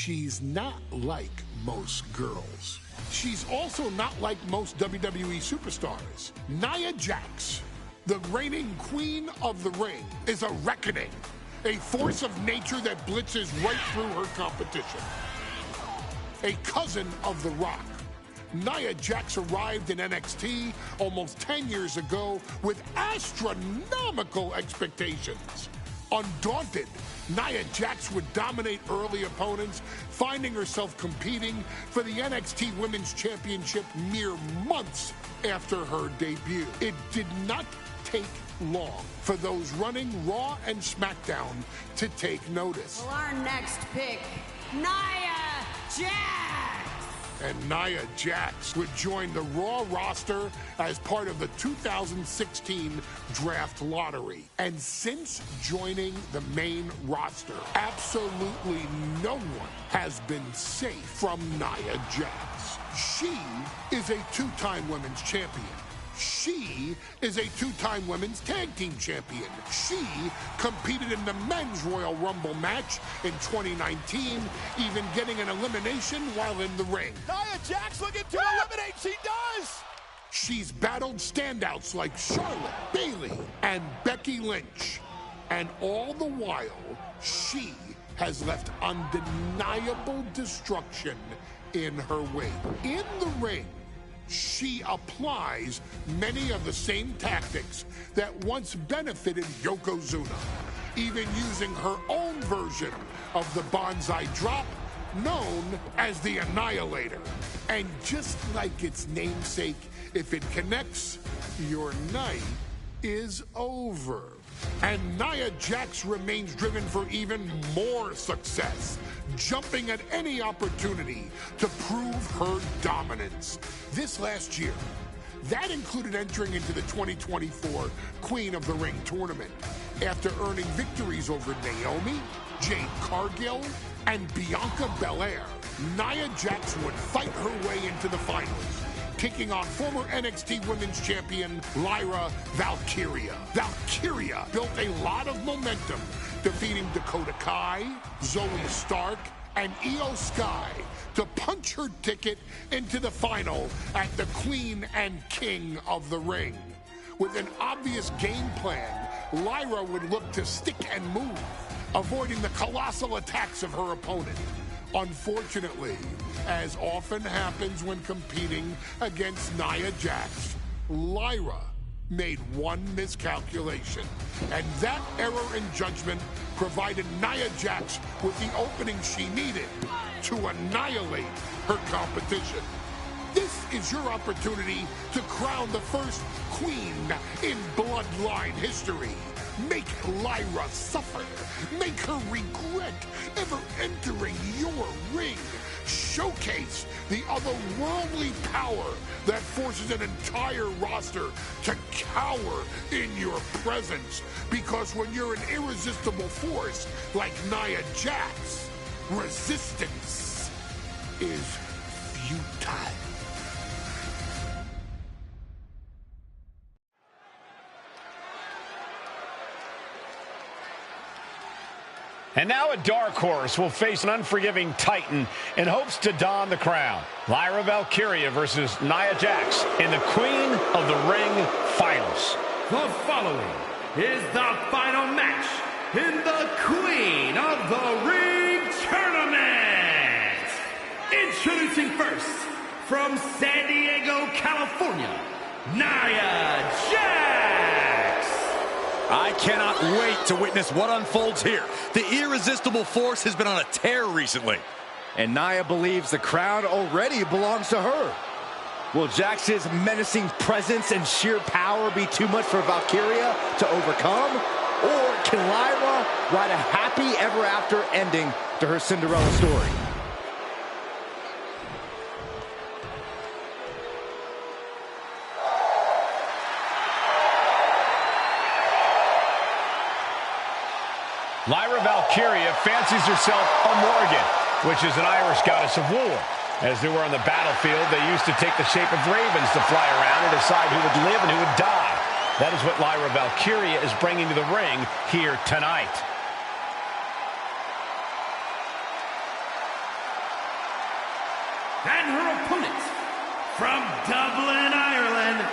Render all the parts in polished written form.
She's not like most girls. She's also not like most WWE superstars. Nia Jax, the reigning queen of the ring, is a reckoning, a force of nature that blitzes right through her competition. A cousin of The Rock, Nia Jax arrived in NXT almost 10 years ago with astronomical expectations. Undaunted, Nia Jax would dominate early opponents, finding herself competing for the NXT Women's Championship mere months after her debut. It did not take long for those running Raw and SmackDown to take notice. Well, our next pick, Nia Jax! And Nia Jax would join the Raw roster as part of the 2016 draft lottery. And since joining the main roster, absolutely no one has been safe from Nia Jax. She is a two-time women's champion. She is a two-time women's tag team champion. She competed in the men's Royal Rumble match in 2019, even getting an elimination while in the ring. Nia Jax looking to eliminate, she does! She's battled standouts like Charlotte, Bayley, and Becky Lynch. And all the while, she has left undeniable destruction in her wake. In the ring, she applies many of the same tactics that once benefited Yokozuna, even using her own version of the Banzai Drop, known as the Annihilator. And just like its namesake, if it connects, your night is over. And Nia Jax remains driven for even more success, jumping at any opportunity to prove her dominance. This last year, that included entering into the 2024 Queen of the Ring tournament after earning victories over Naomi, Jade Cargill, and Bianca Belair. Nia Jax would fight her way into the finals, taking on former NXT Women's Champion Lyra Valkyria. Valkyria built a lot of momentum, defeating Dakota Kai, Zoe Stark, and Io Sky to punch her ticket into the final at the Queen and King of the Ring. With an obvious game plan, Lyra would look to stick and move, avoiding the colossal attacks of her opponent. Unfortunately, as often happens when competing against Nia Jax, Lyra made one miscalculation, and that error in judgment provided Nia Jax with the opening she needed to annihilate her competition. This is your opportunity to crown the first queen in Bloodline history. Make Lyra suffer. Make her regret ever entering your ring. Showcase the otherworldly power that forces an entire roster to cower in your presence. Because when you're an irresistible force like Nia Jax, resistance is futile. And now a dark horse will face an unforgiving titan in hopes to don the crown. Lyra Valkyria versus Nia Jax in the Queen of the Ring Finals. The following is the final match in the Queen of the Ring Tournament. Introducing first, from San Diego, California, Nia Jax. I cannot wait to witness what unfolds here. The irresistible force has been on a tear recently. And Nia believes the crown already belongs to her. Will Jax's menacing presence and sheer power be too much for Valkyria to overcome? Or can Lyra write a happy ever after ending to her Cinderella story? Lyra Valkyria fancies herself a Morgan, which is an Irish goddess of war. As they were on the battlefield, they used to take the shape of ravens to fly around and decide who would live and who would die. That is what Lyra Valkyria is bringing to the ring here tonight. And her opponent, from Dublin, Ireland,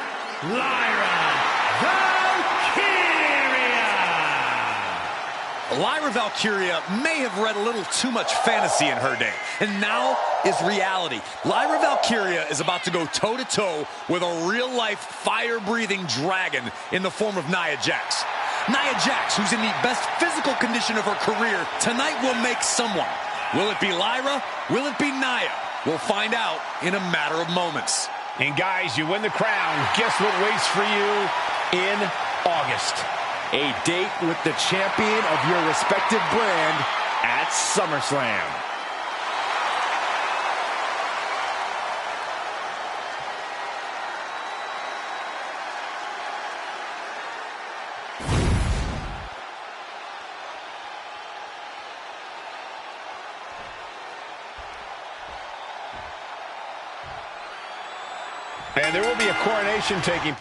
Lyra Valkyria! Lyra Valkyria may have read a little too much fantasy in her day, and now is reality. Lyra Valkyria is about to go toe-to-toe with a real-life, fire-breathing dragon in the form of Nia Jax. Nia Jax, who's in the best physical condition of her career, tonight will make someone. Will it be Lyra? Will it be Nia? We'll find out in a matter of moments. And guys, you win the crown. Guess what waits for you in August? A date with the champion of your respective brand at SummerSlam. And there will be a coronation taking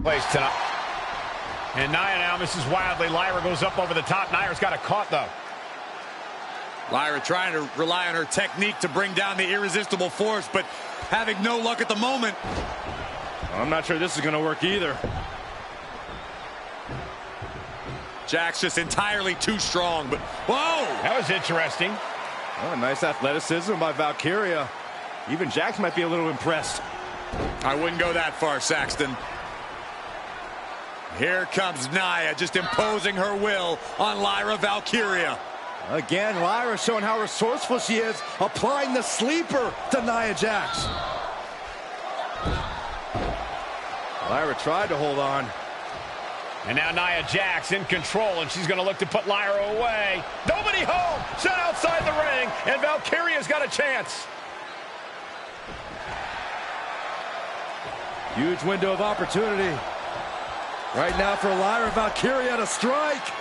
place tonight. And Nia now misses wildly. Lyra goes up over the top. Nia's got it caught, though. Lyra trying to rely on her technique to bring down the irresistible force, but having no luck at the moment. I'm not sure this is going to work either. Jax just entirely too strong, but whoa! That was interesting. Oh, nice athleticism by Valkyria. Even Jax might be a little impressed. I wouldn't go that far, Saxton. Here comes Nia, just imposing her will on Lyra Valkyria. Again, Lyra showing how resourceful she is, applying the sleeper to Nia Jax. Lyra tried to hold on. And now Nia Jax in control, and she's going to look to put Lyra away. Nobody home! Set outside the ring, and Valkyria's got a chance. Huge window of opportunity. Right now for Lyra Valkyria to strike.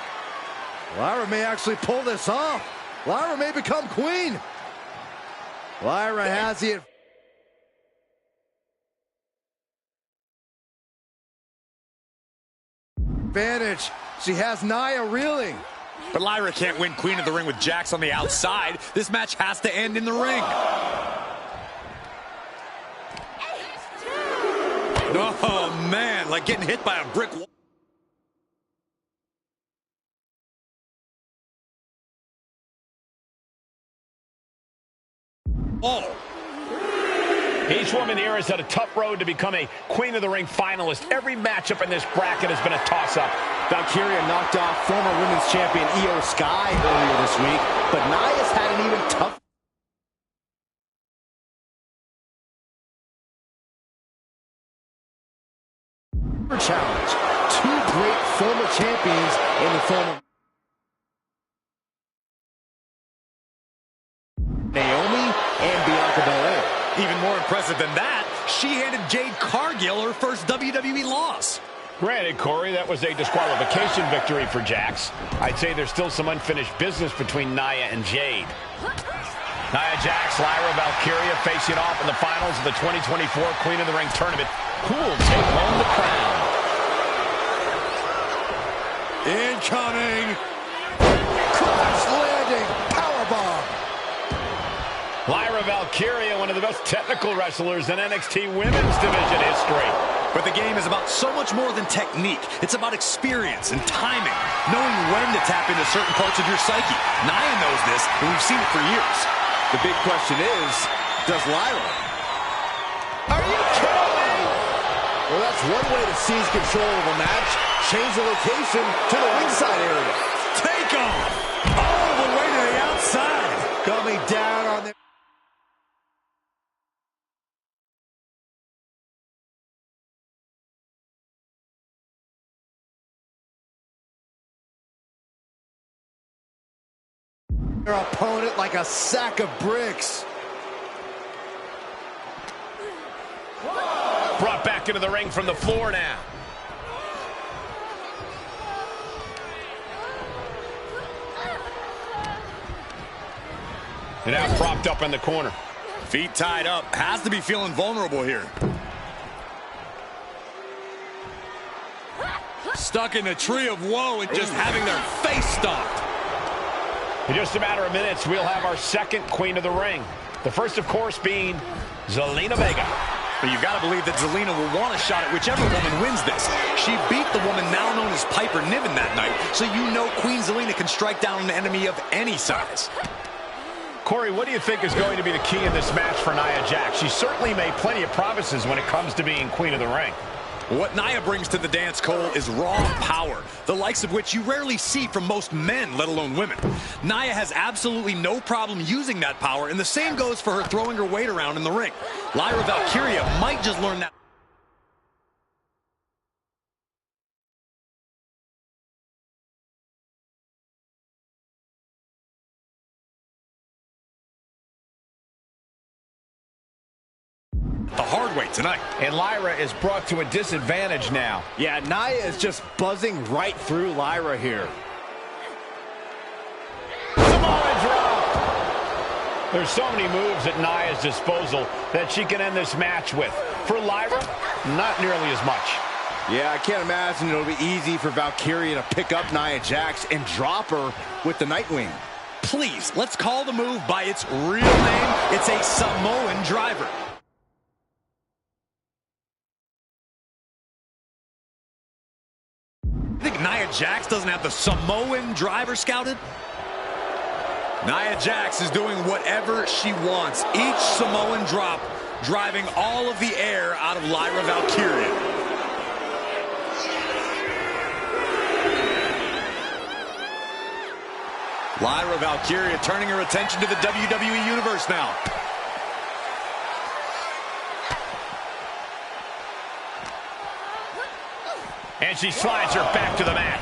Lyra may actually pull this off. Lyra may become queen. Lyra has the advantage. She has Nia reeling. But Lyra can't win Queen of the Ring with Jax on the outside. This match has to end in the ring. Oh, man, like getting hit by a brick wall. Oh. Each woman here has had a tough road to become a Queen of the Ring finalist. Every matchup in this bracket has been a toss-up. Valkyria knocked off former women's champion Io Sky earlier this week, but Nia's had an even tougher challenge. Two great former champions in the form of Naomi and Bianca Belair. Even more impressive than that, she handed Jade Cargill her first WWE loss. Granted, Corey, that was a disqualification victory for Jax. I'd say there's still some unfinished business between Nia and Jade. Nia Jax, Lyra Valkyria facing off in the finals of the 2024 Queen of the Ring tournament. Who will take home the crown? Incoming! Crash landing powerbomb. Lyra Valkyria, one of the best technical wrestlers in NXT Women's Division history. But the game is about so much more than technique. It's about experience and timing, knowing when to tap into certain parts of your psyche. Nia knows this, and we've seen it for years. The big question is, does Lyra? Are you kidding me? Well, that's one way to seize control of a match. Change the location to the ringside area. Take off! All the way to the outside. Coming down on the... their opponent like a sack of bricks. Brought back into the ring from the floor now. And now propped up in the corner. Feet tied up. Has to be feeling vulnerable here. Stuck in a tree of woe and just having their face stomped. In just a matter of minutes, we'll have our second Queen of the Ring. The first, of course, being Zelina Vega. But you've got to believe that Zelina will want a shot at whichever woman wins this. She beat the woman now known as Piper Niven that night, so you know Queen Zelina can strike down an enemy of any size. Corey, what do you think is going to be the key in this match for Nia Jax? She certainly made plenty of promises when it comes to being Queen of the Ring. What Nia brings to the dance, Cole, is raw power, the likes of which you rarely see from most men, let alone women. Nia has absolutely no problem using that power, and the same goes for her throwing her weight around in the ring. Lyra Valkyria might just learn that. The hard way tonight. And Lyra is brought to a disadvantage now. Yeah, Nia is just buzzing right through Lyra here. Samoa drop. There's so many moves at Nia's disposal that she can end this match with. For Lyra, not nearly as much. Yeah, I can't imagine it'll be easy for Valkyria to pick up Nia Jax and drop her with the Nightwing. Please, let's call the move by its real name. It's a Samoan driver. Think Nia Jax doesn't have the Samoan driver scouted? Nia Jax is doing whatever she wants. Each Samoan drop driving all of the air out of Lyra Valkyria. Lyra Valkyria turning her attention to the WWE Universe now. And she slides her back to the mat.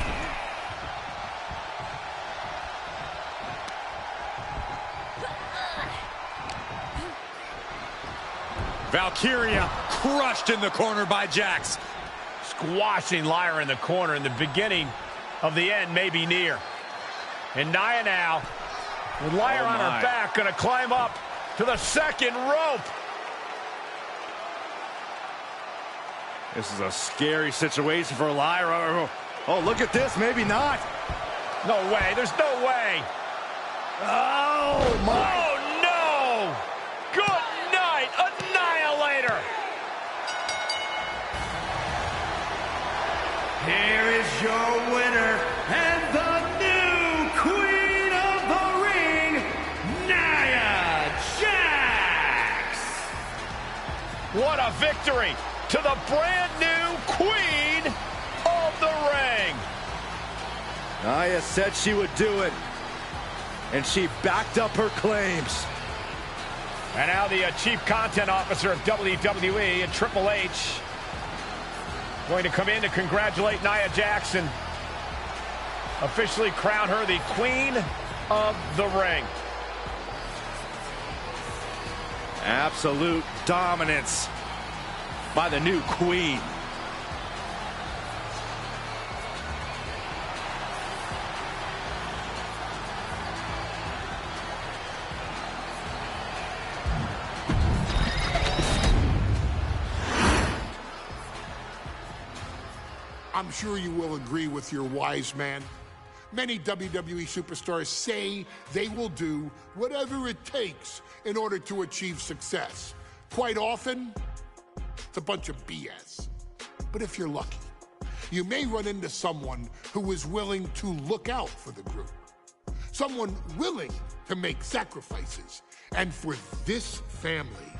Valkyria crushed in the corner by Jax. Squashing Lyra in the corner, and the beginning of the end may be near. And Nia now, with Lyra on her back, going to climb up to the second rope. This is a scary situation for Lyra. Oh, look at this. Maybe not. No way. There's no way. Oh, my. Oh, no. Good night. Annihilator. Here is your winner and the new Queen of the Ring, Nia Jax. What a victory to the brand new Queen of the Ring. Nia said she would do it, and she backed up her claims. And now the Chief Content Officer of WWE and Triple H going to come in to congratulate Nia Jax and officially crown her the Queen of the Ring. Absolute dominance by the new Queen. I'm sure you will agree with your wise man. Many WWE superstars say they will do whatever it takes in order to achieve success. Quite often, it's a bunch of BS. But if you're lucky, you may run into someone who is willing to look out for the group. Someone willing to make sacrifices. And for this family,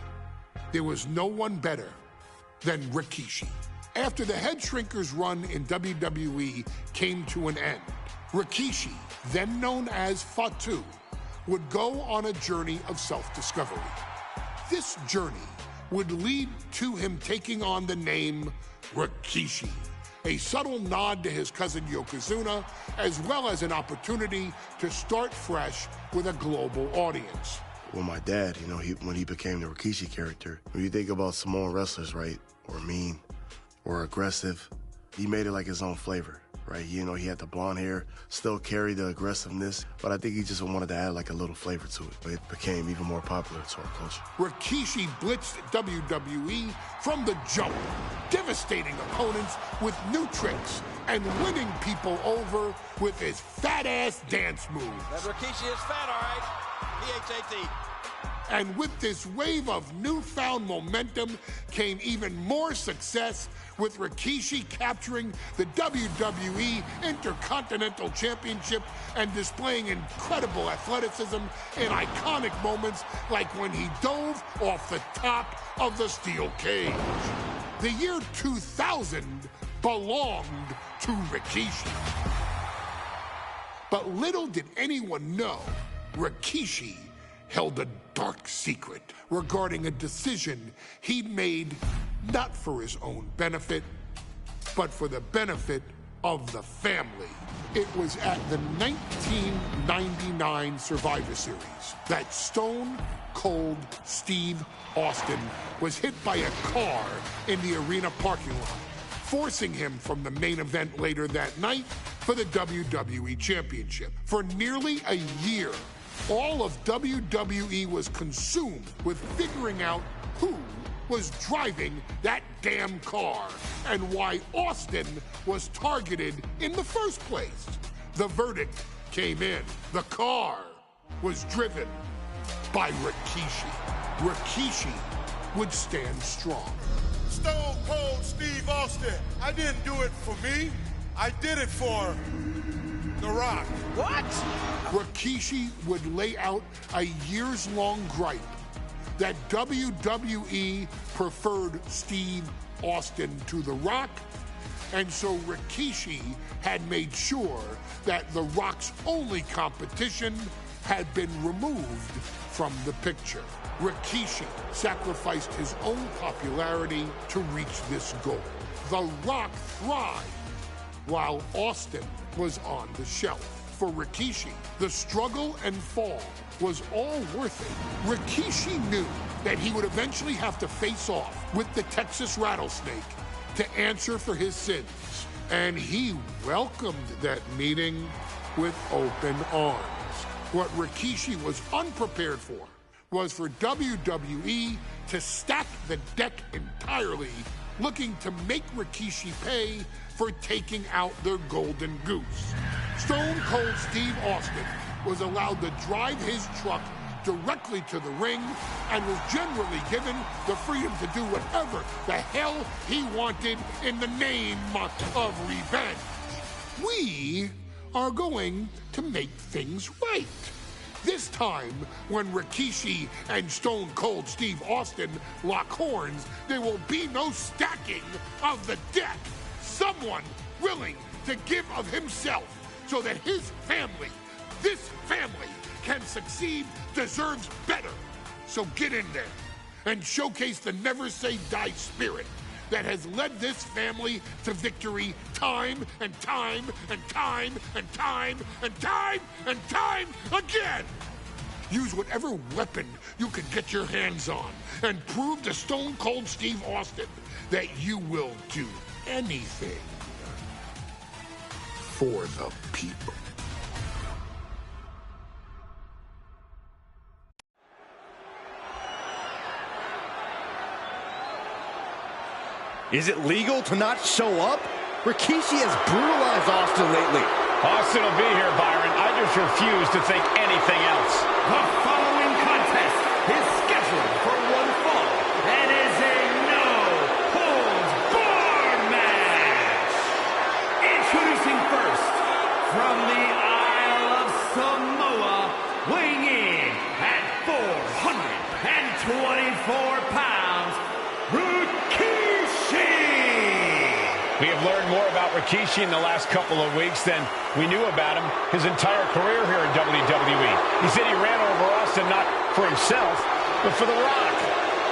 there was no one better than Rikishi. After the Head Shrinkers run in WWE came to an end, Rikishi, then known as Fatu, would go on a journey of self-discovery. This journey would lead to him taking on the name Rikishi, a subtle nod to his cousin Yokozuna, as well as an opportunity to start fresh with a global audience. Well, my dad, you know, when he became the Rikishi character, when you think about Samoan wrestlers, right, or mean, or aggressive, he made it like his own flavor. right? You know, he had the blonde hair, still carried the aggressiveness, but I think he just wanted to add like a little flavor to it. It became even more popular to our culture. Rikishi blitzed WWE from the jump, devastating opponents with new tricks and winning people over with his fat-ass dance moves. That Rikishi is fat, all right. P-H-A-T. And with this wave of newfound momentum came even more success, with Rikishi capturing the WWE Intercontinental Championship and displaying incredible athleticism in iconic moments like when he dove off the top of the steel cage. The year 2000 belonged to Rikishi. But little did anyone know, Rikishi held a dark secret regarding a decision he'd made not for his own benefit, but for the benefit of the family. It was at the 1999 Survivor Series that Stone Cold Steve Austin was hit by a car in the arena parking lot, forcing him from the main event later that night for the WWE Championship. For nearly a year, all of WWE was consumed with figuring out who was driving that damn car and why Austin was targeted in the first place. The verdict came in. The car was driven by Rikishi. Rikishi would stand strong. Stone Cold Steve Austin. I didn't do it for me. I did it for The Rock. What? Rikishi would lay out a years-long gripe that WWE preferred Steve Austin to The Rock, and so Rikishi had made sure that The Rock's only competition had been removed from the picture. Rikishi sacrificed his own popularity to reach this goal. The Rock thrived while Austin was on the shelf. For Rikishi, the struggle and fall was all worth it. Rikishi knew that he would eventually have to face off with the Texas Rattlesnake to answer for his sins, and he welcomed that meeting with open arms. What Rikishi was unprepared for was for WWE to stack the deck entirely, looking to make Rikishi pay for taking out their golden goose. Stone Cold Steve Austin was allowed to drive his truck directly to the ring and was generally given the freedom to do whatever the hell he wanted in the name of revenge. We are going to make things right. This time, when Rikishi and Stone Cold Steve Austin lock horns, there will be no stacking of the deck. Someone willing to give of himself so that his family, this family, can succeed, deserves better. So get in there and showcase the never say die spirit that has led this family to victory time and time and time and time and time and time again. Use whatever weapon you can get your hands on and prove to Stone Cold Steve Austin that you will do anything for the people. Is it legal to not show up? Rikishi has brutalized Austin lately. Austin will be here, Byron. I just refuse to think anything else. The following contest is scheduled for one fall and is a no-holds-barred match. Introducing first, from the Isle of Samoa, weighing in at 424 pounds, Rikishi. We have learned more about Rikishi in the last couple of weeks than we knew about him his entire career here in WWE. He said he ran over Austin not for himself, but for The Rock.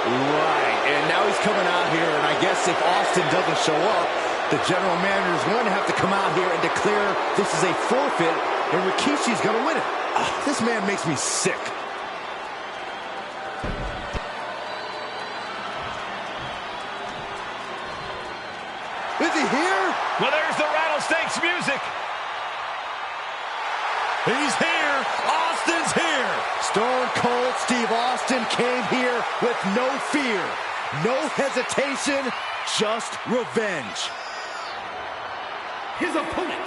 Right, and now he's coming out here, and I guess if Austin doesn't show up, the general manager is going to have to come out here and declare this is a forfeit, and Rikishi's going to win it. This man makes me sick. Is he here? Well, there's the rattlesnakes music. He's here. Austin's here. Stone Cold Steve Austin came here with no fear, no hesitation, just revenge. His opponent,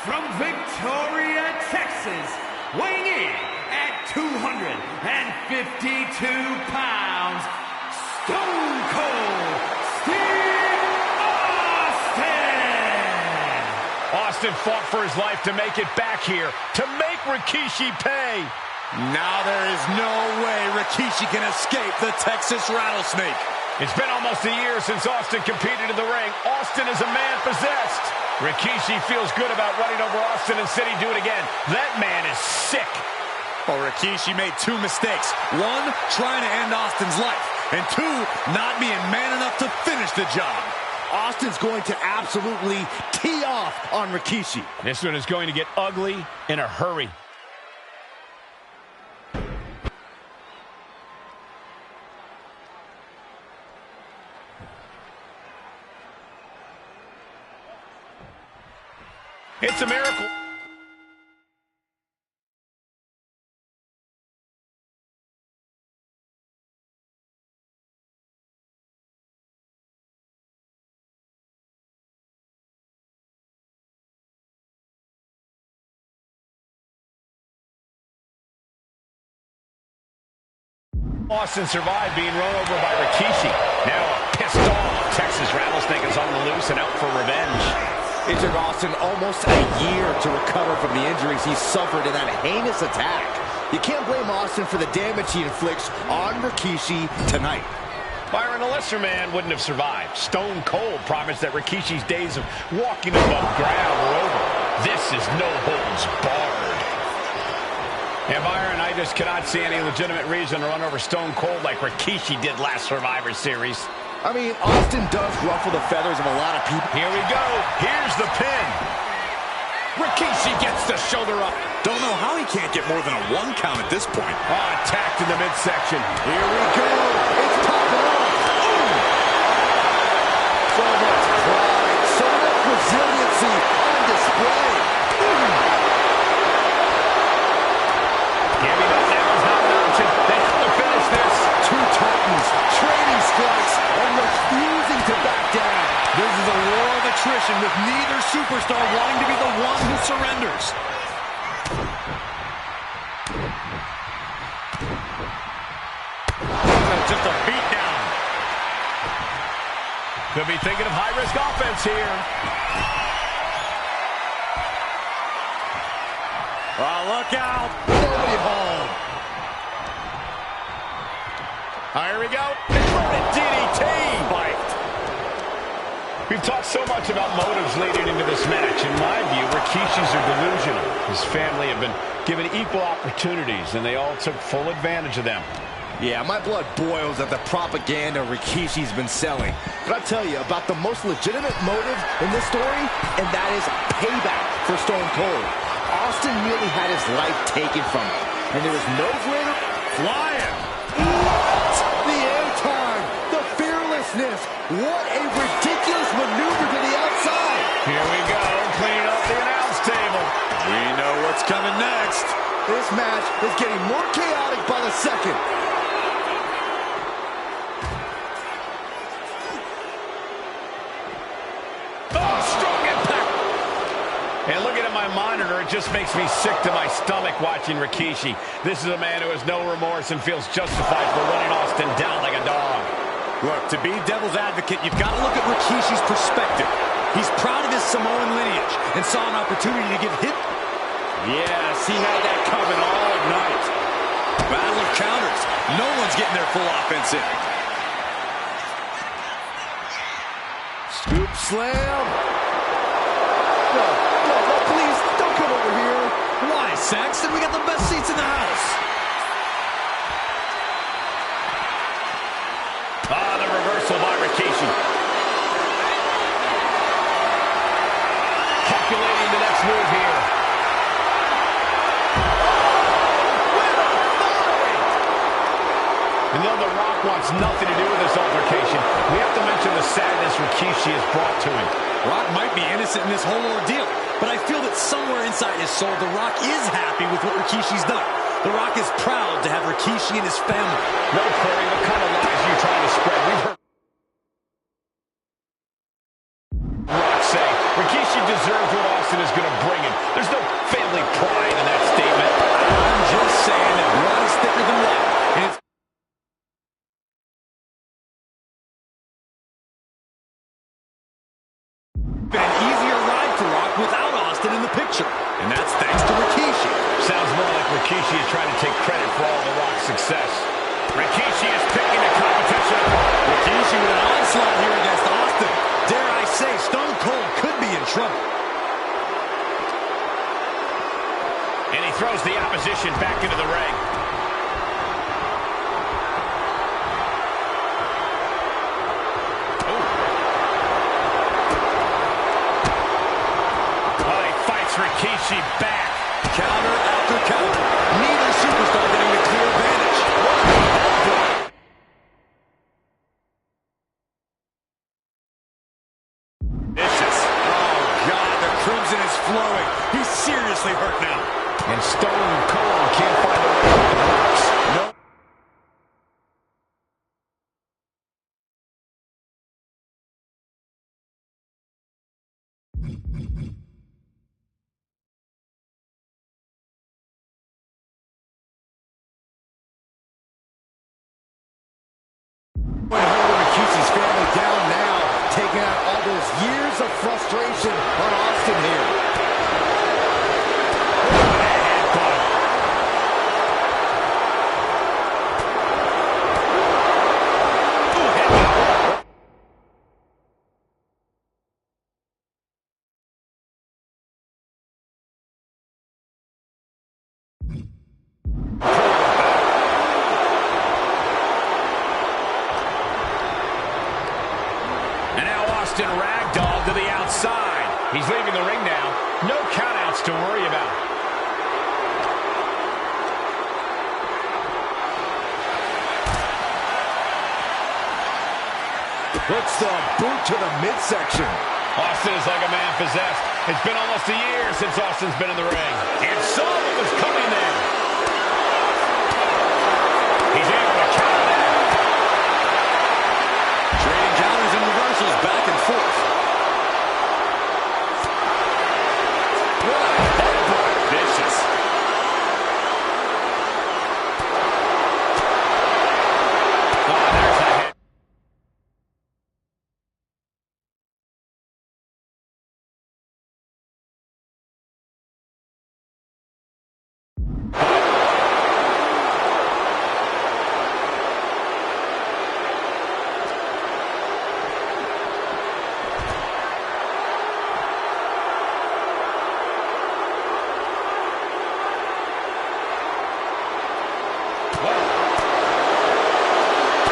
from Victoria, Texas, weighing in at 252 pounds, Stone Cold Steve Austin! Austin fought for his life to make it back here, to make Rikishi pay. Now there is no way Rikishi can escape the Texas Rattlesnake. It's been almost a year since Austin competed in the ring. Austin is a man possessed. Rikishi feels good about running over Austin and said he'd do it again. That man is sick. Well, Rikishi made two mistakes. One, trying to end Austin's life. And two, not being man enough to finish the job. Austin's going to absolutely tee off on Rikishi. This one is going to get ugly in a hurry. It's a miracle. Austin survived being run over by Rikishi. Now a pissed off Texas Rattlesnake is on the loose and out for revenge. It took Austin almost a year to recover from the injuries he suffered in that heinous attack. You can't blame Austin for the damage he inflicts on Rikishi tonight. Byron, a lesser man wouldn't have survived. Stone Cold promised that Rikishi's days of walking above ground were over. This is no holds barred. And Byron, I just cannot see any legitimate reason to run over Stone Cold like Rikishi did last Survivor Series. I mean, Austin does ruffle the feathers of a lot of people. Here we go. Here's the pin. Rikishi gets the shoulder up. Don't know how he can't get more than a 1 count at this point. Attacked in the midsection. Here we go. It's popping off. So much pride, so much resiliency on display. Give me that now is not an option. They have to finish this. Two Titans trading strikes and refusing to back down. This is a war of attrition with neither superstar wanting to be the one who surrenders. Just a beat down. Could be thinking of high-risk offense here. Oh, look out. Nobody home. Here we go. Inverted DDT. Fight. We've talked so much about motives leading into this match. In my view, Rikishi's are delusional. His family have been given equal opportunities, and they all took full advantage of them. Yeah, my blood boils at the propaganda Rikishi's been selling. But I'll tell you about the most legitimate motive in this story, and that is payback for Stone Cold. Austin nearly had his life taken from him, and there was no greater Flying. What? The airtime, the fearlessness. What a ridiculous maneuver to the outside. Here we go, cleaning up the announce table. We know what's coming next. This match is getting more chaotic by the second. Oh, strong impact. And looking at my monitor, it just makes me sick to my stomach watching Rikishi. This is a man who has no remorse and feels justified for running Austin down like a dog. Look, to be devil's advocate, you've got to look at Rikishi's perspective. He's proud of his Samoan lineage and saw an opportunity to get hit. Yes, he had that coming all night. Battle of counters. No one's getting their full offense in. Scoop slam. No, please, don't come over here. Why, Saxton? We got the best seats in the house. The reversal by Rikishi. Calculating the next move here. And though The Rock wants nothing to do with this altercation, we have to mention the sadness Rikishi has brought to him. Rock might be innocent in this whole ordeal, but I feel that somewhere inside his soul, The Rock is happy with what Rikishi's done. The Rock is proud to have Rikishi and his family. No, Corey, what kind of lies are you trying to spread? We've heard Rock say Rikishi deserves what Austin is going to bring him. There's no family pride in that statement. I'm just saying that blood is thicker than water, and it's been an easier ride for Rock without Austin in the picture, and that's thanks to Rikishi. Sounds more like Rikishi is trying to take credit for all the Rock's success. Rikishi is picking the competition apart. Rikishi with an onslaught here against Austin. Dare I say, Stone Cold could be in trouble. And he throws the opposition back into the ring. Rikishi back. Counter after counter. Neither superstar getting the clear advantage. Vicious. Oh, God, the crimson is flowing. He's seriously hurt now. And Stone Cold can't find a way that works. No. Rikishi's family down now, taking out all those years of frustration on Austin here. Austin ragdoll to the outside. He's leaving the ring now. No countouts to worry about. Puts the boot to the midsection. Austin is like a man possessed. It's been almost a year since Austin's been in the ring. And saw what was coming there. He's able to counter that. Trading counters and reversals back and forth. What a headbutt. Vicious. Oh, there's a hit.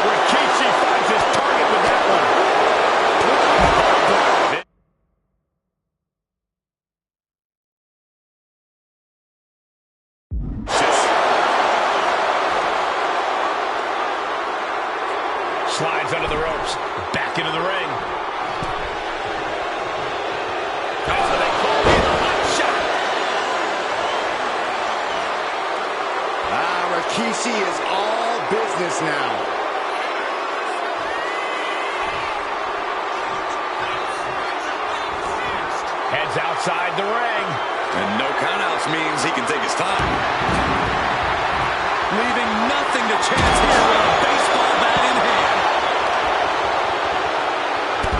Rikishi finds his target with that one. Slides under the ropes. Back into the ring. Oh, they call it a hot shot. Rikishi is all business now. Heads outside the ring. And no countouts means he can take his time. Leaving nothing to chance here with a baseball bat in hand.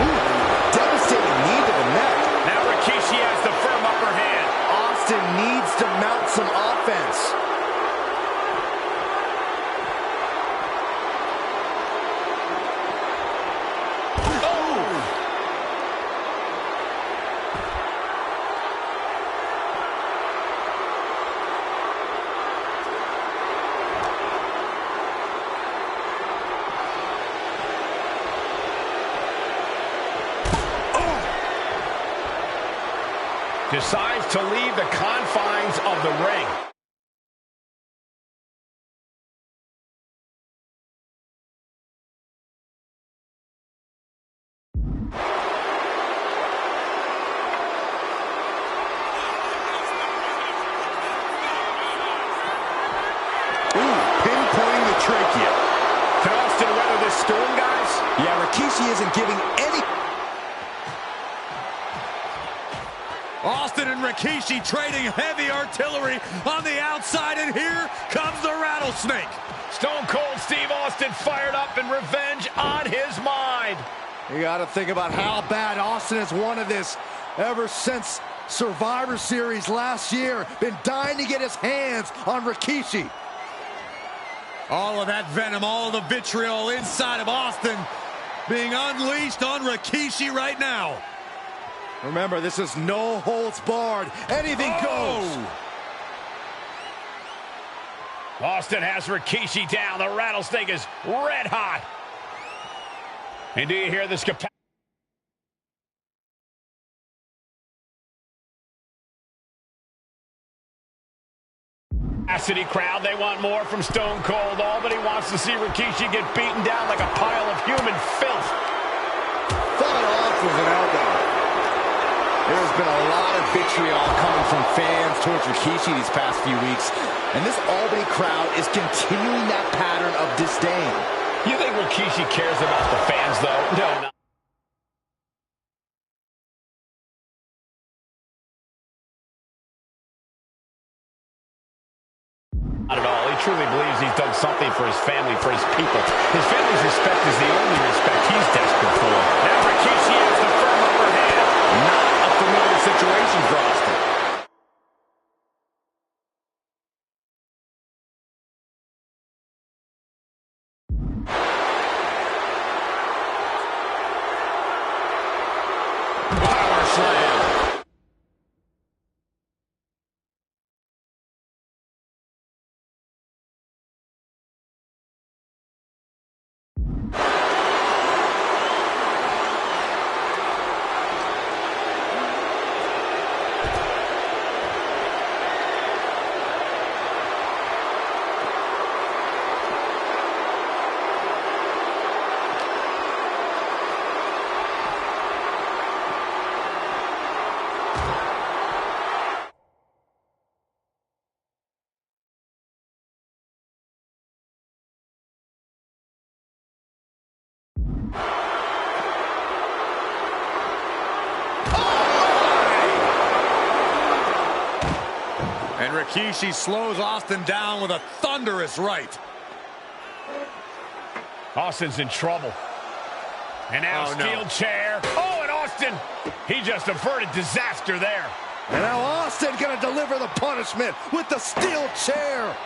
Ooh, devastating knee to the neck. Now Rikishi has the firm upper hand. Austin needs to mount some offense. Decides to leave the confines of the ring. Rikishi isn't giving any... Austin and Rikishi trading heavy artillery on the outside, and here comes the rattlesnake. Stone Cold Steve Austin fired up and revenge on his mind. You got to think about how bad Austin has wanted this ever since Survivor Series last year. Been dying to get his hands on Rikishi. All of that venom, all of the vitriol inside of Austin being unleashed on Rikishi right now. Remember, this is no holds barred. Anything goes. Austin has Rikishi down. The rattlesnake is red hot. And do you hear this capacity crowd? They want more from Stone Cold. Albany wants to see Rikishi get beaten down like a pile of human filth. Fought off with an elbow. There's been a lot of vitriol coming from fans towards Rikishi these past few weeks, and this Albany crowd is continuing that pattern of disdain. You think Rikishi cares about the fans, though? No, not. Not at all. He truly believes he's done something for his family, for his people. His family's respect is the only respect he's desperate for. Now Rikishi has the firm upper hand. Not a familiar situation for Austin. Power slam. And Rikishi slows Austin down with a thunderous right. Austin's in trouble. And now steel chair. Oh, and Austin, he just averted disaster there. And now Austin gonna deliver the punishment with the steel chair.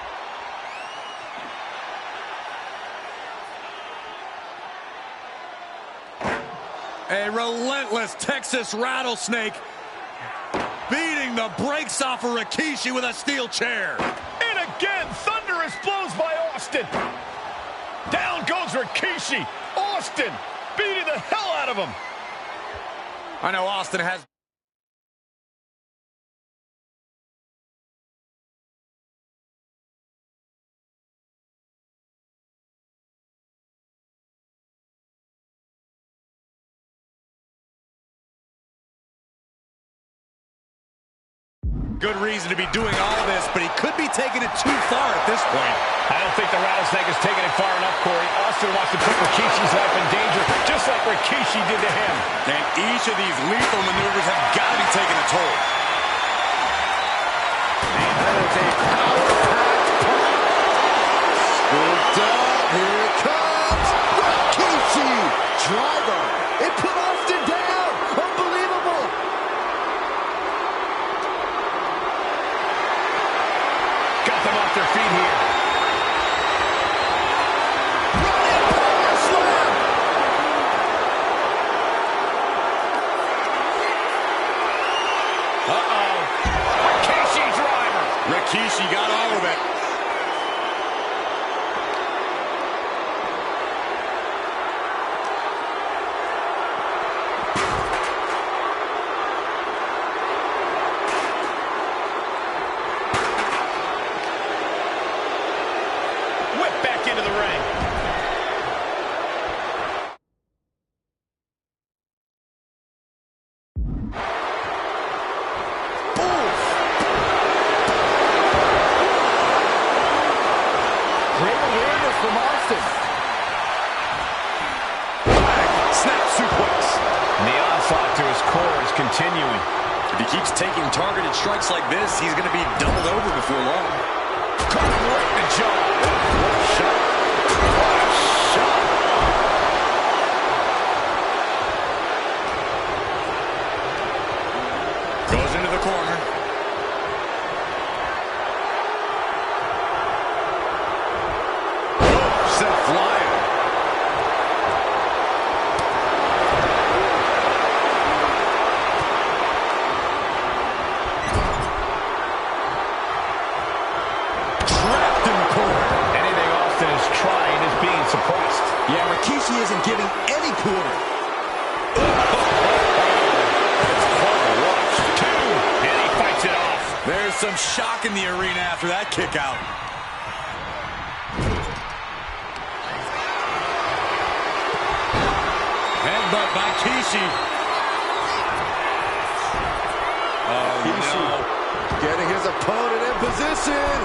A relentless Texas rattlesnake beating the brakes off of Rikishi with a steel chair. And again, thunderous blows by Austin. Down goes Rikishi. Austin beating the hell out of him. I know Austin has... good reason to be doing all this, but he could be taking it too far at this point. I don't think the rattlesnake is taking it far enough, Corey. Austin wants to put Rikishi's life in danger, just like Rikishi did to him. And each of these lethal maneuvers have got to be taking a toll. That is a power-packed punch. Scooped up. Here it comes. Rikishi. Driver. It put Austin down. Unbelievable. Got them off their feet here. Running power slam. Uh-oh. Rikishi driver. Rikishi got all of it. Whip back into the ring. Great awareness from Austin. continuing. If he keeps taking targeted strikes like this, he's going to be doubled over before long. Caught him right in the jaw. What a shot. What a shot. Goes into the corner. Oh, sent flying. Suppressed. Yeah, Rikishi isn't giving any quarter. And he fights it off. There's some shock in the arena after that kick out. Headbutt by Kishi. Oh, Kishi getting his opponent in position.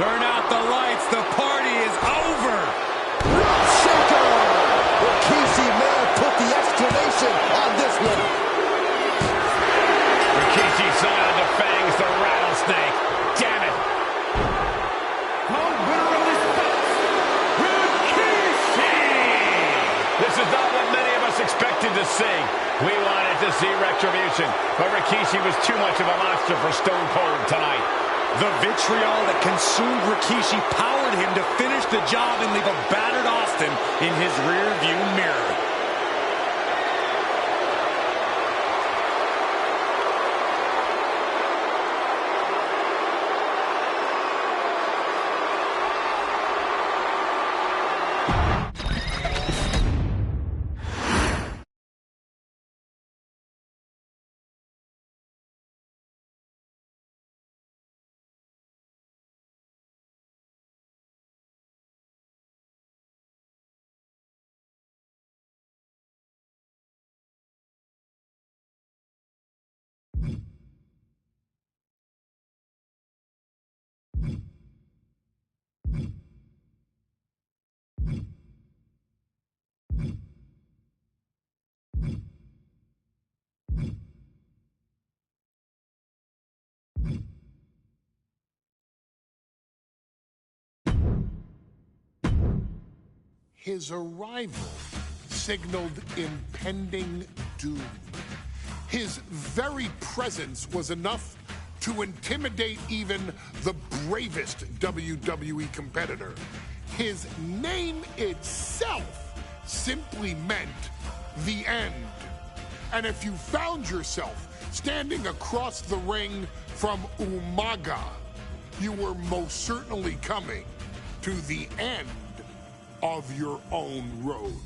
Turn out the lights. The party is over. Shaker. Rikishi may have put the exclamation on this one. Rikishi sounded the fangs, the rattlesnake. Damn it. The winner of this bout, Rikishi. This is not what many of us expected to see. We wanted to see retribution, but Rikishi was too much of a monster for Stone Cold tonight. The vitriol that consumed Rikishi powered him to finish the job and leave a battered Austin in his rear-view mirror. His arrival signaled impending doom. His very presence was enough to intimidate even the bravest WWE competitor. His name itself simply meant the end. And if you found yourself standing across the ring from Umaga, you were most certainly coming to the end of your own road.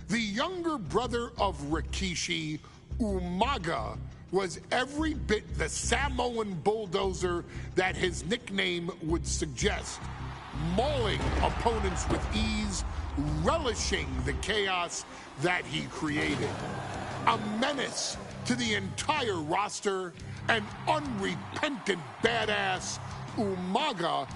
The younger brother of Rikishi, Umaga, was every bit the Samoan bulldozer that his nickname would suggest, mauling opponents with ease, relishing the chaos that he created. A menace to the entire roster, an unrepentant badass, Umaga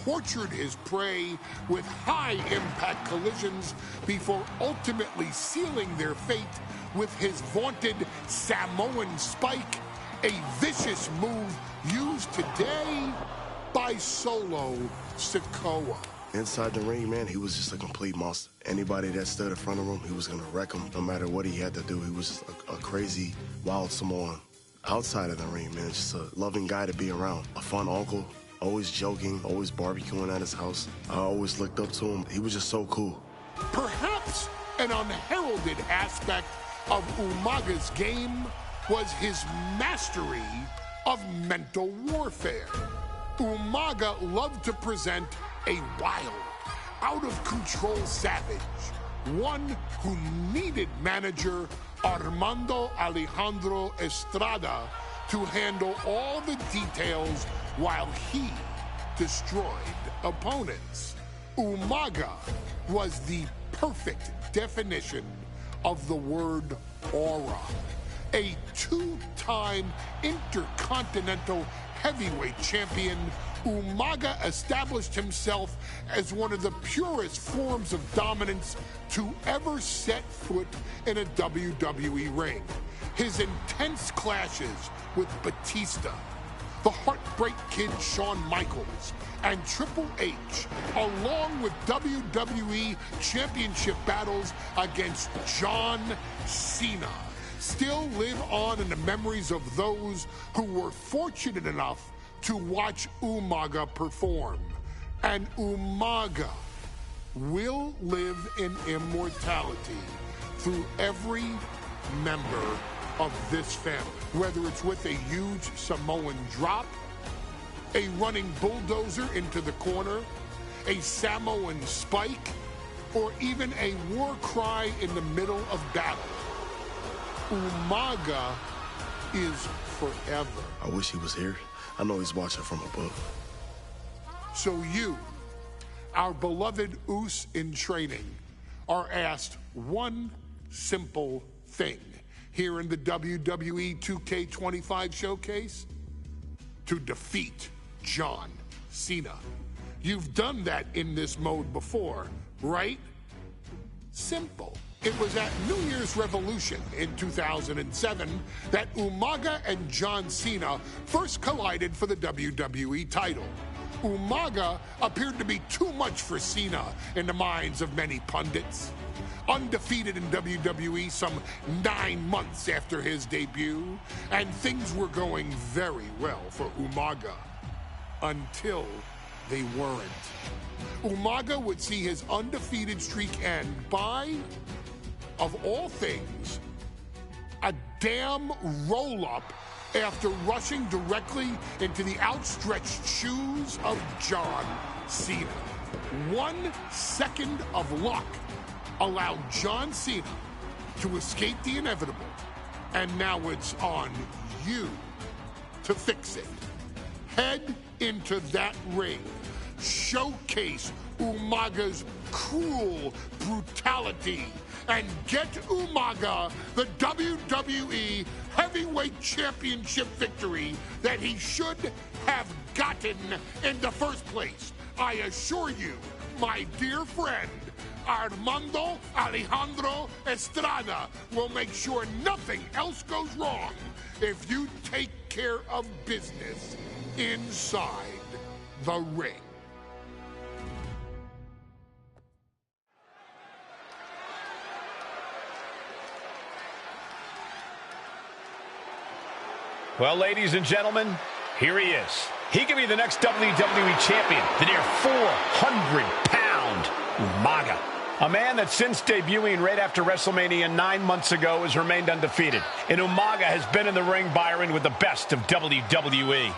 tortured his prey with high-impact collisions before ultimately sealing their fate with his vaunted Samoan spike, a vicious move used today by Solo Sikoa. Inside the ring, man, he was just a complete monster. Anybody that stood in front of him, he was going to wreck him no matter what he had to do. He was just a crazy, wild Samoan. Outside of the ring, man, just a loving guy to be around. A fun uncle. Always joking, always barbecuing at his house. I always looked up to him. He was just so cool. Perhaps an unheralded aspect of Umaga's game was his mastery of mental warfare. Umaga loved to present a wild, out-of-control savage, one who needed manager Armando Alejandro Estrada to handle all the details while he destroyed opponents. Umaga was the perfect definition of the word aura. a two-time Intercontinental Heavyweight Champion, Umaga established himself as one of the purest forms of dominance to ever set foot in a WWE ring. His intense clashes with Batista, the Heartbreak Kid Shawn Michaels, and Triple H, along with WWE Championship battles against John Cena, still live on in the memories of those who were fortunate enough to watch Umaga perform. And Umaga will live in immortality through every member of this family, whether it's with a huge Samoan drop, a running bulldozer into the corner, a Samoan spike, or even a war cry in the middle of battle. Umaga is forever. I wish he was here. I know he's watching from above. So you, our beloved Us in training, are asked one simple thing here in the WWE 2K25 showcase: to defeat John Cena. You've done that in this mode before, right? Simple. It was at New Year's Revolution in 2007 that Umaga and John Cena first collided for the WWE title. Umaga appeared to be too much for Cena in the minds of many pundits. Undefeated in WWE some 9 months after his debut, and things were going very well for Umaga. Until they weren't. Umaga would see his undefeated streak end by, of all things, a damn roll-up after rushing directly into the outstretched shoes of John Cena. 1 second of luck allowed John Cena to escape the inevitable, and now it's on you to fix it. Head into that ring. Showcase Umaga's cruel brutality and get Umaga the WWE Heavyweight Championship victory that he should have gotten in the first place. I assure you, my dear friend, Armando Alejandro Estrada will make sure nothing else goes wrong if you take care of business inside the ring. Well, ladies and gentlemen, here he is. He could be the next WWE champion, the near 400-pound Umaga. A man that since debuting right after WrestleMania 9 months ago has remained undefeated. And Umaga has been in the ring, Byron, with the best of WWE.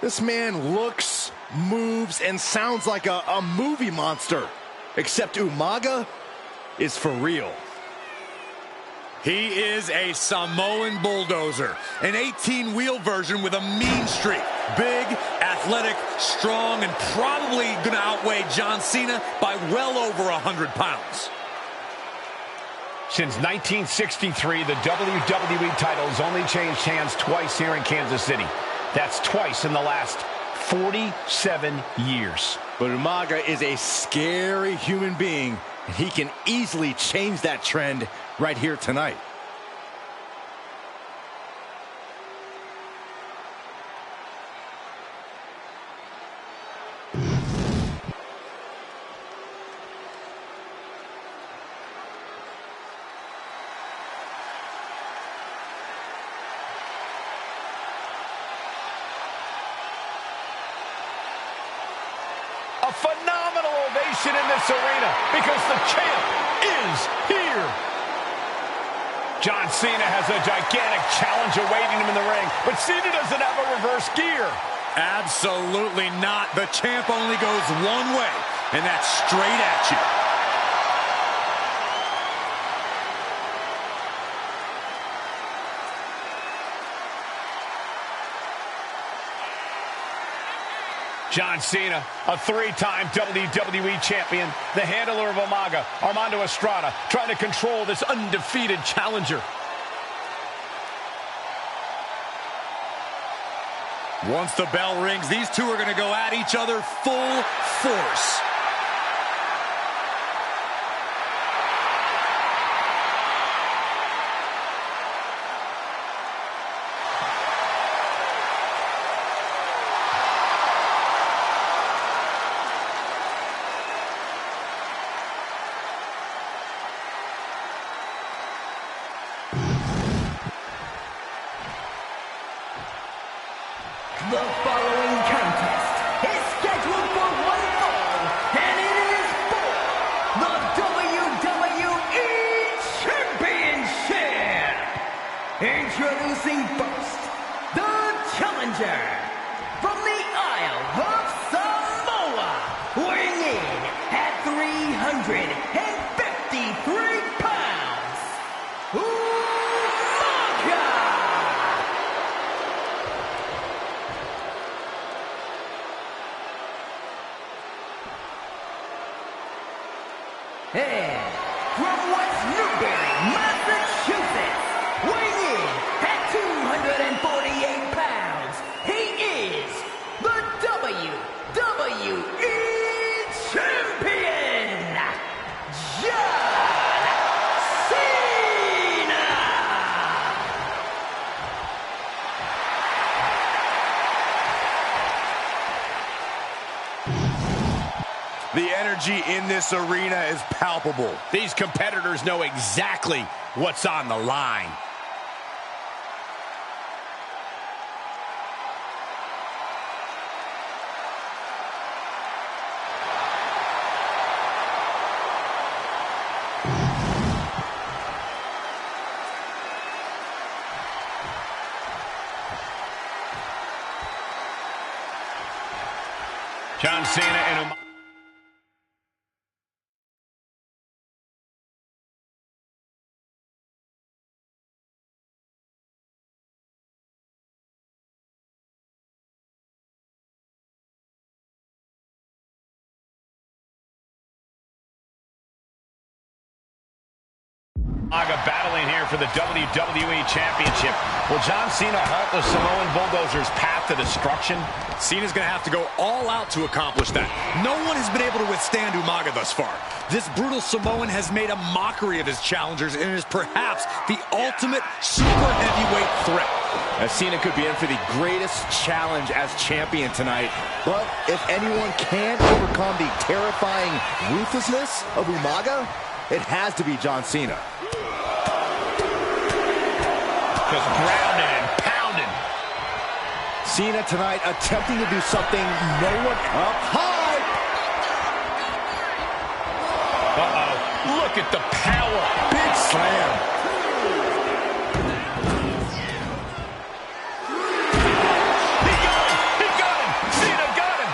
This man looks, moves, and sounds like a movie monster. Except Umaga is for real. He is a Samoan bulldozer, an 18-wheel version with a mean streak. Big, athletic, strong, and probably going to outweigh John Cena by well over 100 pounds. Since 1963, the WWE title has only changed hands twice here in Kansas City. That's twice in the last 47 years. But Umaga is a scary human being, and he can easily change that trend right here tonight. A phenomenal ovation in this arena because the champ is here. John Cena has a gigantic challenge awaiting him in the ring, but Cena doesn't have a reverse gear. Absolutely not. The champ only goes one way, and that's straight at you. John Cena, a 3-time WWE champion, the handler of Umaga, Armando Estrada, trying to control this undefeated challenger. Once the bell rings, these two are going to go at each other full force. The following contest is scheduled for one fall, and it is for the WWE Championship. Introducing first, the challenger from the Isle of Samoa, weighing in at 353 pounds, Umaga! And from West Newbury, Massachusetts, weighing in at 248 pounds, he is the WWE Champion, John Cena! The energy in this arena is palpable. These competitors know exactly what's on the line. John Cena and Umaga. Battling here for the WWE Championship. Will John Cena halt the Samoan Bulldozer's path to destruction? Cena's going to have to go all out to accomplish that. No one has been able to withstand Umaga thus far. This brutal Samoan has made a mockery of his challengers and is perhaps the ultimate super heavyweight threat. As Cena could be in for the greatest challenge as champion tonight. But if anyone can overcome the terrifying ruthlessness of Umaga, it has to be John Cena. Just grounded and pounded. Cena tonight attempting to do something no one up high. Uh-oh. Look at the power. Big slam. He got him. He got him. Cena got him.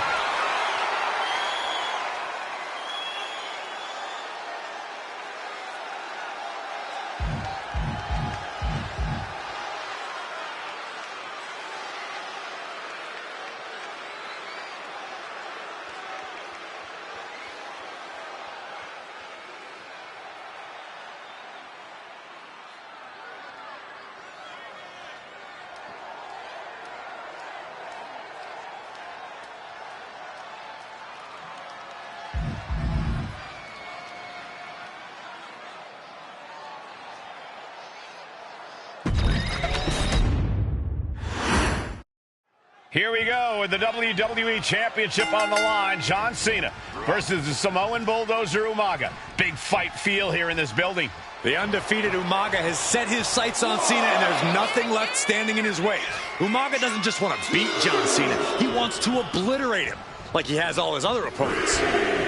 Here we go with the WWE Championship on the line. John Cena versus the Samoan Bulldozer Umaga. Big fight feel here in this building. The undefeated Umaga has set his sights on Cena, and there's nothing left standing in his way. Umaga doesn't just want to beat John Cena. He wants to obliterate him, like he has all his other opponents.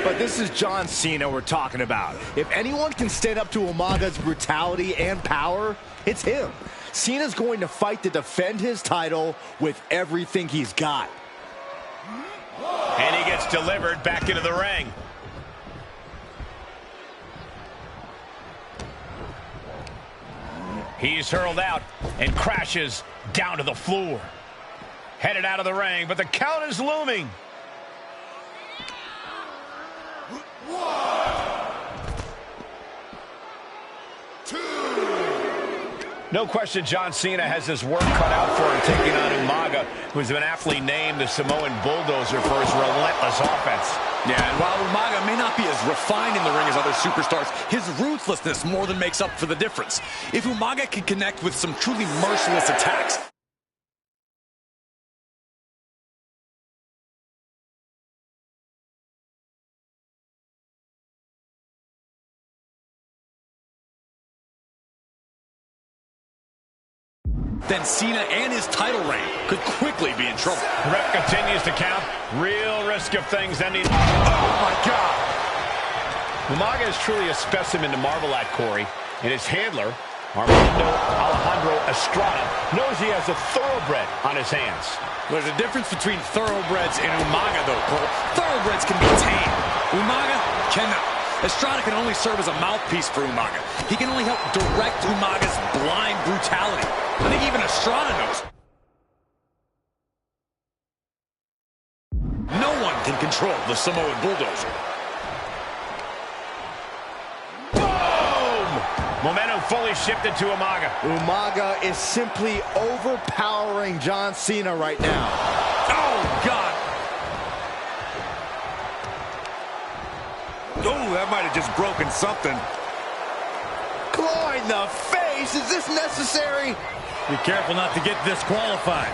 But this is John Cena we're talking about. If anyone can stand up to Umaga's brutality and power, it's him. Cena's going to fight to defend his title with everything he's got. And he gets delivered back into the ring. He's hurled out and crashes down to the floor. Headed out of the ring, but the count is looming. No question John Cena has his work cut out for him taking on Umaga. Umaga, who's been aptly named the Samoan Bulldozer for his relentless offense. Yeah, and while Umaga may not be as refined in the ring as other superstars, his ruthlessness more than makes up for the difference. If Umaga can connect with some truly merciless attacks, then Cena and his title reign could quickly be in trouble. Ref continues to count. Real risk of things ending. Oh, my God. Umaga is truly a specimen to marvel at, Corey. And his handler, Armando Alejandro Estrada, knows he has a thoroughbred on his hands. There's a difference between thoroughbreds and Umaga, though, Cole. Thoroughbreds can be tamed. Umaga cannot. Estrada can only serve as a mouthpiece for Umaga. He can only help direct Umaga's blind brutality. I think even Estrada knows. No one can control the Samoan Bulldozer. Boom! Momentum fully shifted to Umaga. Umaga is simply overpowering John Cena right now. Oh, God. Oh, that might have just broken something. Claw in the face. Is this necessary? Be careful not to get disqualified.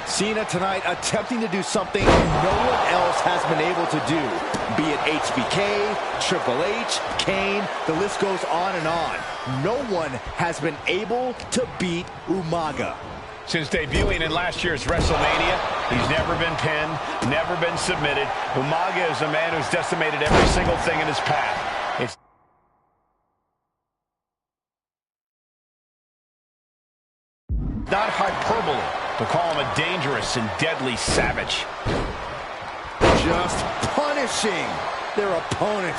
Cena tonight attempting to do something no one else has been able to do. Be it HBK, Triple H, Kane, the list goes on and on. No one has been able to beat Umaga. Since debuting in last year's WrestleMania, he's never been pinned, never been submitted. Umaga is a man who's decimated every single thing in his path. It's not hyperbole to call him a dangerous and deadly savage. Just punishing their opponent.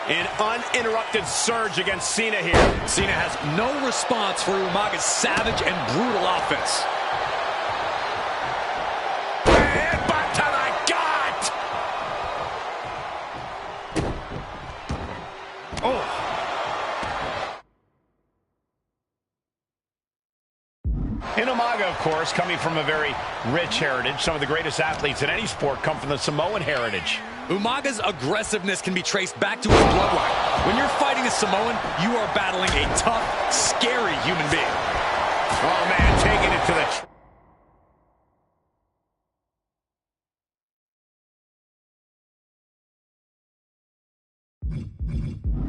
An uninterrupted surge against Cena here. Cena has no response for Umaga's savage and brutal offense. Headbutt to the gut! Oh. And Umaga, of course, coming from a very rich heritage. Some of the greatest athletes in any sport come from the Samoan heritage. Umaga's aggressiveness can be traced back to his bloodline. When you're fighting a Samoan, you are battling a tough, scary human being. Oh, man, taking it to the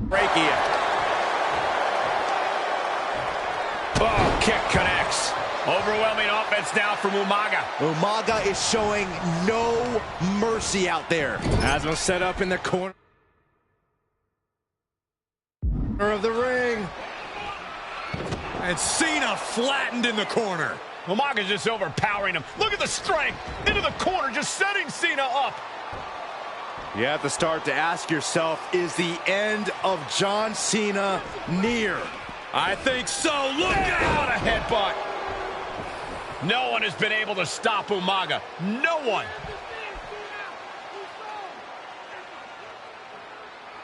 trachea. Oh, kick connects. Overwhelming offense now from Umaga. Umaga is showing no mercy out there. Asma set up in the corner of the ring. And Cena flattened in the corner. Umaga's just overpowering him. Look at the strength. Into the corner, just setting Cena up. You have to start to ask yourself, is the end of John Cena near? I think so. Look out! out! A headbutt. No one has been able to stop Umaga. No one.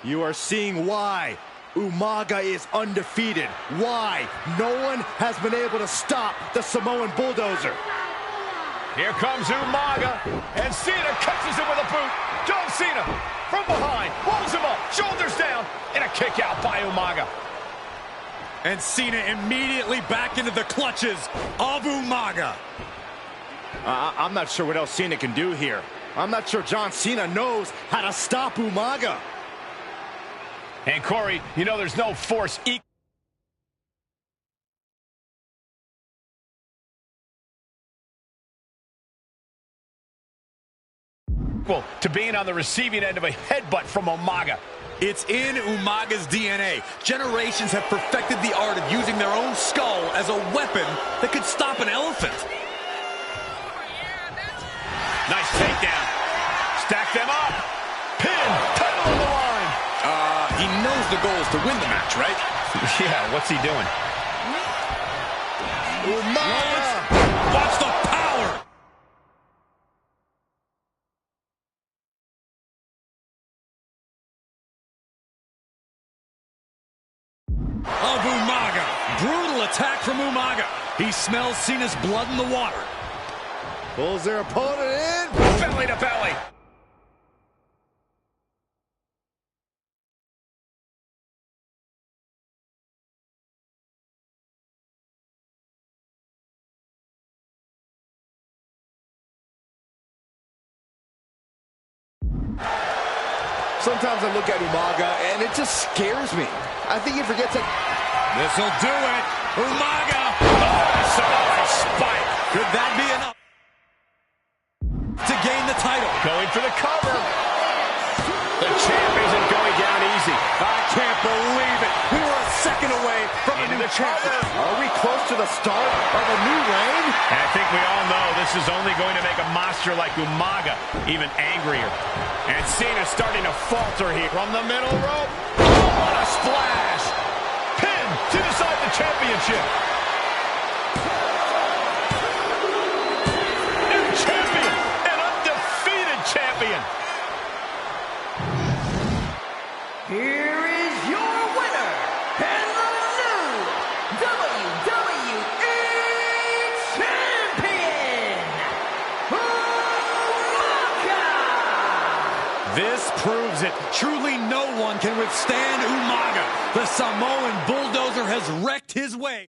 You are seeing why Umaga is undefeated. Why no one has been able to stop the Samoan Bulldozer. Here comes Umaga, and Cena catches him with a boot. John Cena from behind, rolls him up, shoulders down, and a kick out by Umaga. And Cena immediately back into the clutches of Umaga. I'm not sure what else Cena can do here. I'm not sure John Cena knows how to stop Umaga. And Corey, you know there's no force equal to being on the receiving end of a headbutt from Umaga. It's in Umaga's DNA. Generations have perfected the art of using their own skull as a weapon that could stop an elephant. Nice takedown. Stack them up. Pin. Title on the line. He knows the goal is to win the match, right? Yeah, what's he doing? Umaga! Watch the power! Of Umaga. Brutal attack from Umaga. He smells Cena's blood in the water. Pulls their opponent in. Belly to belly. Sometimes I look at Umaga, and it just scares me. I think he forgets it. This'll do it. Umaga. Oh, Samoan spike. Could that be enough to gain the title? Going for the cover. The champ isn't going down easy. I can't believe it. We were a second away from a new champion. Are we close to the start of a new reign? And I think we all know this is only going to make a monster like Umaga even angrier. And Cena's starting to falter here. From the middle rope. Oh, what a splash. Pin to decide the championship. New champion. An undefeated champion. Here is your winner, and the new WWE Champion, Umaga! This proves it. Truly no one can withstand Umaga. The Samoan bulldozer has wrecked his way.